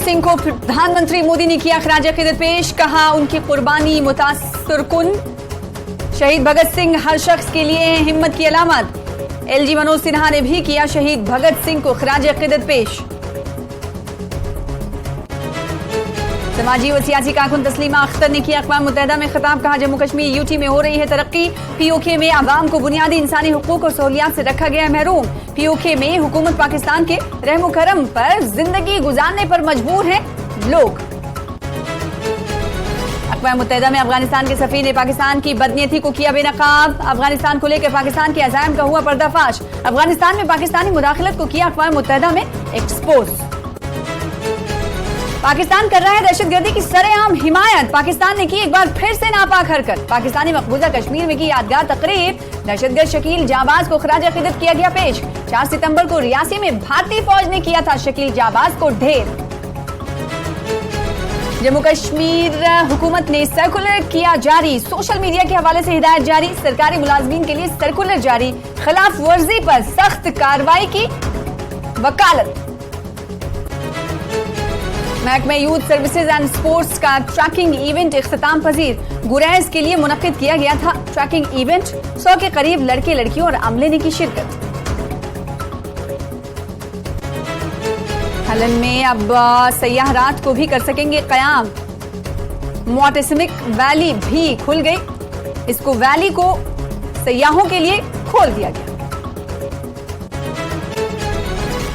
सिंह को प्रधानमंत्री मोदी ने किया खराज अकीदत पेश, कहा उनकी कुर्बानी मुतासिरकुन। शहीद भगत सिंह हर शख्स के लिए हिम्मत की अलामत। एलजी मनोज सिन्हा ने भी किया शहीद भगत सिंह को खराज अकीदत पेश। समाजी व सियासी कारकुन तस्लीमा अख्तर ने किया अक़वाम मुत्तहिदा में खिताब, कहा जम्मू कश्मीर यूटी में हो रही है तरक्की। पीओके में आवाम को बुनियादी इंसानी हुकूक और सहूलियात से रखा गया महरूम। पीओके में हुकूमत पाकिस्तान के रहमो करम पर जिंदगी गुजारने पर मजबूर हैं लोग। अक़वाम मुत्तहिदा में अफगानिस्तान के सफ़ीर ने पाकिस्तान की बदनीयती को किया बेनकाब। अफगानिस्तान को लेकर पाकिस्तान के अज़ाइम का हुआ पर्दाफाश। अफगानिस्तान में पाकिस्तानी मुदाखलत को किया अक़वाम मुत्तहिदा में एक्सपोज। पाकिस्तान कर रहा है दहशतगर्दी की सरेआम हिमायत। पाकिस्तान ने की एक बार फिर से नापाक हरकत। पाकिस्तानी मकबूजा कश्मीर में की यादगार तकरीब। दहशतगर्द शकील जाबाज को खराज अकीदत किया गया पेश। 4 सितंबर को रियासी में भारतीय फौज ने किया था शकील जाबाज को ढेर। जम्मू कश्मीर हुकूमत ने सर्कुलर किया जारी। सोशल मीडिया के हवाले से हिदायत जारी। सरकारी मुलाजमीन के लिए सर्कुलर जारी। खिलाफ वर्जी पर सख्त कार्रवाई की वकालत। महकमे यूथ सर्विसेज एंड स्पोर्ट्स का ट्रैकिंग इवेंट इख्तिताम पजीर। गुरैज के लिए मुनक्किद किया गया था ट्रैकिंग इवेंट। 100 के करीब लड़के लड़कियों और अमले ने की शिरकत। हलन में अब सयाह रात को भी कर सकेंगे कयाम। मोटेसमिक वैली भी खुल गई। इसको वैली को सयाहों के लिए खोल दिया गया।